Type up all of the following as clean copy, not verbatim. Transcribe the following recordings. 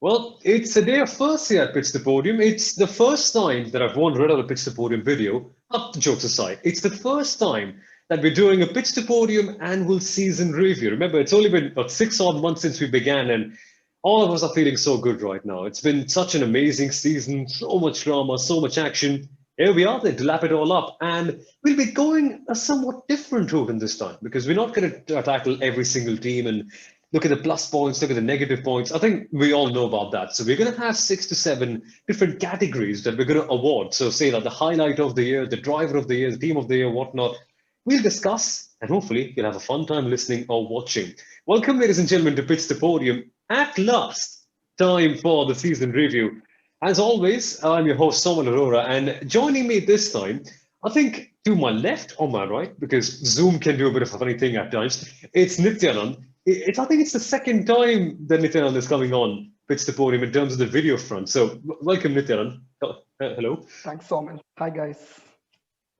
Well, it's a day of first here at Pits to Podium. It's the first time that I've won rid of a Pits to Podium video. Up the jokes aside, it's the first time that we're doing a Pits to Podium annual season review. Remember, it's only been about 6 odd months since we began, and all of us are feeling so good right now. It's been such an amazing season, so much drama, so much action. Here we are there to lap it all up, and we'll be going a somewhat different route in this time because we're not going to tackle every single team and look at the plus points, look at the negative points. I think we all know about that. So we're going to have 6 to 7 different categories that we're going to award. So say that the highlight of the year, the driver of the year, the team of the year, whatnot. We'll discuss and hopefully you'll have a fun time listening or watching. Welcome, ladies and gentlemen, to Pits to Podium. At last, time for the season review. As always, I'm your host, Soman Arora, and joining me this time, I think to my left or my right, because Zoom can do a bit of a funny thing at times, it's Nithyanand. I think it's the second time that Nithyanand is coming on Pits to Podium in terms of the video front. So welcome, Nithyanand. Hello. Thanks, Soman. Hi, guys.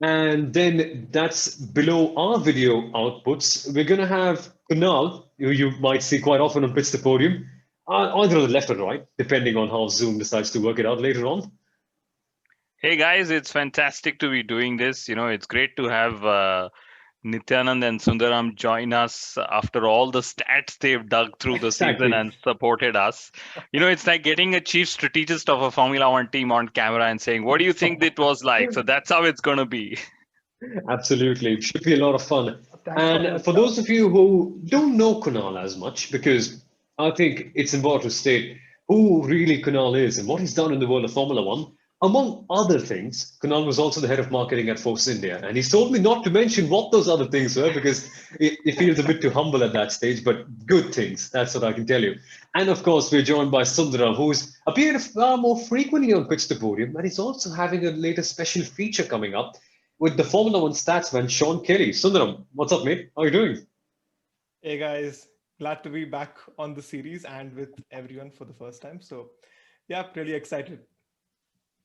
And then that's below our video outputs. We're going to have Kunal, who you might see quite often on Pits to Podium, either on the left or right, depending on how Zoom decides to work it out later on. Hey guys, it's fantastic to be doing this. It's great to have Nithyanand and Sundaram join us after all the stats they've dug through the season Exactly. and supported us. It's like getting a chief strategist of a Formula One team on camera and saying, "What do you think it was like?" So that's how it's going to be. Absolutely. It should be a lot of fun. Thanks for And that. for those of you who don't know Kunal as much, because I think it's important to state who really Kunal is and what he's done in the world of Formula One. Among other things, Kunal was also the head of marketing at Force India. And he's told me not to mention what those other things were because it feels a bit too humble at that stage, but good things. That's what I can tell you. And of course, we're joined by Sundaram, who's appeared far more frequently on Pitch to Podium. And he's also having a latest special feature coming up with the Formula One statsman, Sean Kelly. Sundaram, what's up, mate? How are you doing? Hey guys, glad to be back on the series and with everyone for the first time. So, yeah, really excited.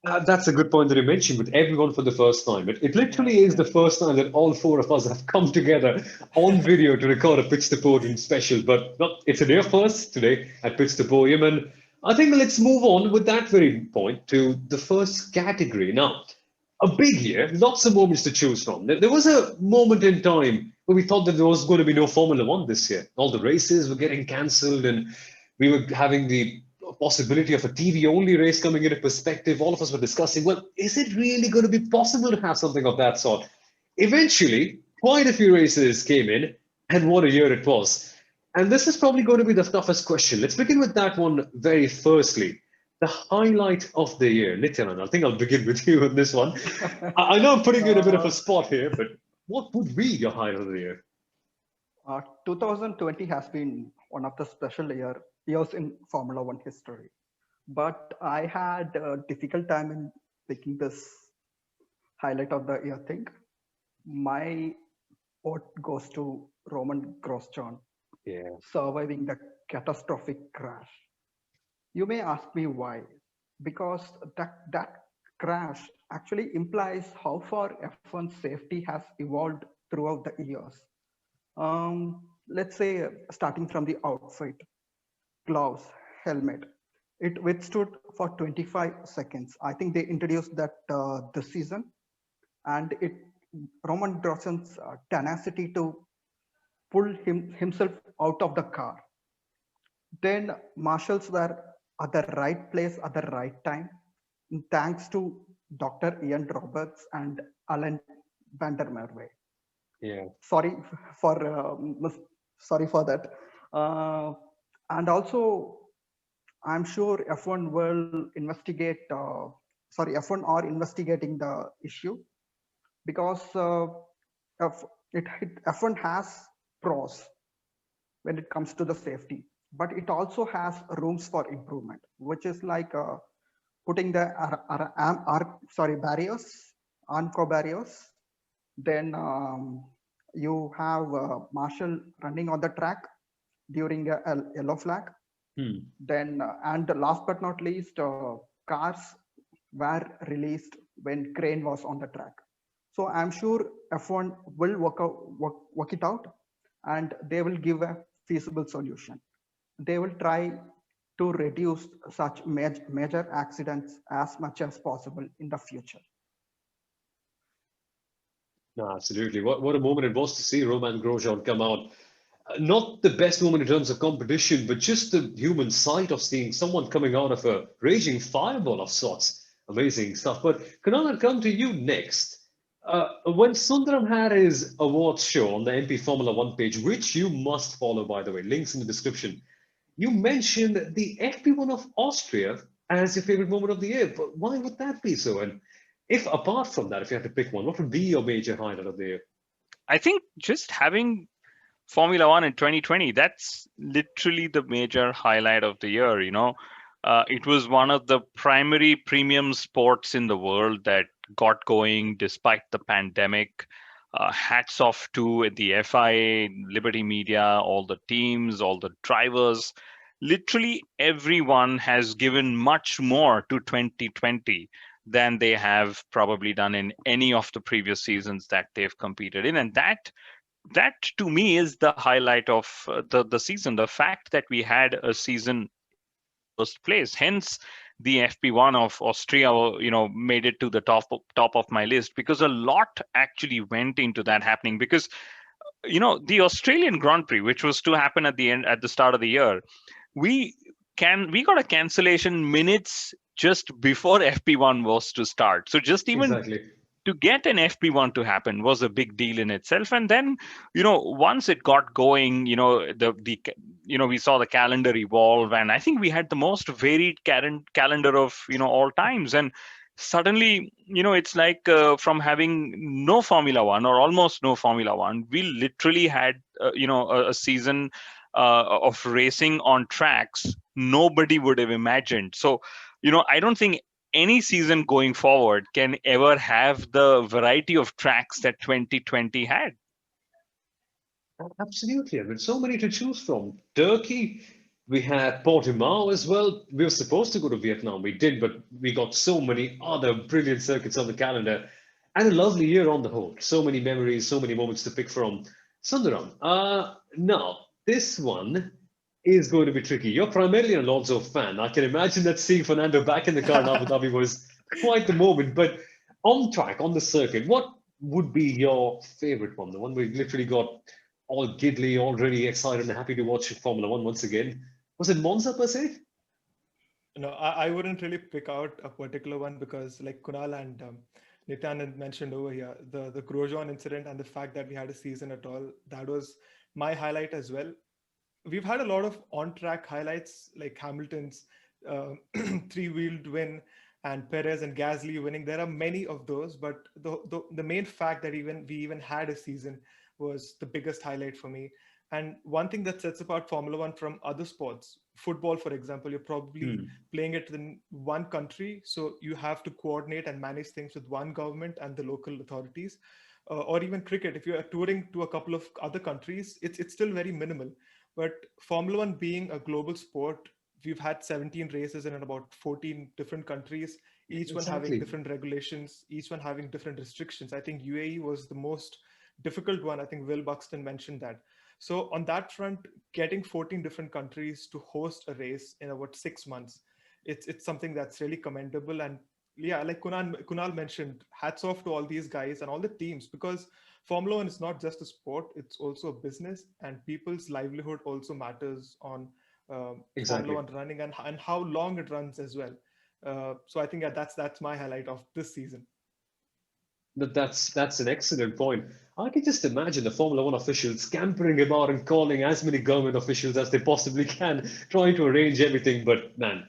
That's a good point that you mentioned with everyone for the first time. It literally is the first time that all four of us have come together on video to record a Pitch to Podium special. But well, it's a day for us today at Pitch to Podium. And I think let's move on with that very point to the first category. Now, a big year, lots of moments to choose from. There was a moment in time where we thought that there was going to be no Formula One this year. All the races were getting cancelled, and we were having the possibility of a TV only race coming into perspective. All of us were discussing, well, is it really going to be possible to have something of that sort? Eventually, quite a few races came in, and what a year it was. And this is probably going to be the toughest question. Let's begin with that one very firstly. The highlight of the year. Nithyanand, I think I'll begin with you on this one. I know I'm putting you in a bit of a spot here, but what would be your highlight of the year? 2020 has been one of the special years in Formula One history, but I had a difficult time in picking this highlight of the year thing. My vote goes to Roman Grosjean surviving the catastrophic crash. You may ask me why, because that crash actually implies how far F1 safety has evolved throughout the years. Let's say starting from the outfit, gloves, helmet, it withstood for 25 seconds. I think they introduced that this season, and Roman Grosjean's tenacity to pull himself out of the car. Then marshals were at the right place at the right time, thanks to Dr. Ian Roberts and Alan van der Merwe. Yeah. Sorry for that. And also, I'm sure F1 will investigate. F1 are investigating the issue because F1 has pros when it comes to the safety, but it also has rooms for improvement, which is like putting the barriers, ANCO barriers. Then you have marshal running on the track during a yellow flag. Then and last but not least, cars were released when crane was on the track. So I'm sure F1 will work it out, and they will give a feasible solution. They will try to reduce such major accidents as much as possible in the future. No, absolutely. What a moment it was to see Roman Grosjean come out. Not the best moment in terms of competition, but just the human side of seeing someone coming out of a raging fireball of sorts. Amazing stuff. But Kunal, I'll come to you next. When Sundaram had his awards show on the MP Formula One page, which you must follow, by the way, links in the description, you mentioned the FP1 of Austria as your favorite moment of the year. But why would that be so? And if apart from that, if you had to pick one, what would be your major highlight of the year? I think just having Formula One in 2020, that's literally the major highlight of the year. It was one of the primary premium sports in the world that got going despite the pandemic. Hats off to the FIA, Liberty Media, all the teams, all the drivers. Literally everyone has given much more to 2020 than they have probably done in any of the previous seasons that they've competed in. And that to me is the highlight of the season, the fact that we had a season in the first place. Hence the FP1 of Austria made it to the top of my list, because a lot actually went into that happening. Because the Australian Grand Prix, which was to happen at the start of the year, we got a cancellation minutes just before FP1 was to start. So just even Exactly. to get an FP1 to happen was a big deal in itself. And then, once it got going, we saw the calendar evolve, and I think we had the most varied calendar of all times. And suddenly, it's like from having no Formula One or almost no Formula One, we literally had a season of racing on tracks nobody would have imagined. So, I don't think any season going forward can ever have the variety of tracks that 2020 had. Absolutely. I mean, so many to choose from. Turkey, we had Portimao as well. We were supposed to go to Vietnam. We did, but we got so many other brilliant circuits on the calendar. And a lovely year on the whole. So many memories, so many moments to pick from. Sundaram, now, this one is going to be tricky. You're primarily an Alonso fan. I can imagine that seeing Fernando back in the car in Abu Dhabi was quite the moment. But on track, on the circuit, what would be your favorite one? The one we literally got all giddly, already excited and happy to watch Formula One once again. Was it Monza per se? No, I wouldn't really pick out a particular one, because like Kunal and Nithyanand mentioned over here, the Grosjean incident and the fact that we had a season at all, that was my highlight as well. We've had a lot of on-track highlights, like Hamilton's three-wheeled win and Perez and Gasly winning. There are many of those, but the main fact that we even had a season was the biggest highlight for me. And one thing that sets apart Formula One from other sports, football, for example, you're probably playing it in one country, so you have to coordinate and manage things with one government and the local authorities. Or even cricket, if you're touring to a couple of other countries, it's still very minimal. But Formula One being a global sport, we've had 17 races in about 14 different countries, each one having different regulations, each one having different restrictions. I think UAE was the most difficult one. I think Will Buxton mentioned that. So on that front, getting 14 different countries to host a race in about 6 months, it's something that's really commendable. And yeah, like Kunal mentioned, hats off to all these guys and all the teams, because Formula One is not just a sport, it's also a business, and people's livelihood also matters on Formula One running and how long it runs as well. So I think that's my highlight of this season. That's an excellent point. I can just imagine the Formula One officials scampering about and calling as many government officials as they possibly can, trying to arrange everything. But man,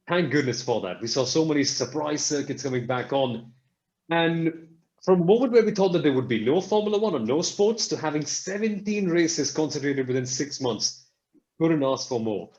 thank goodness for that. We saw so many surprise circuits coming back on. And from a moment where we thought that there would be no Formula One or no sports to having 17 races concentrated within 6 months, couldn't ask for more.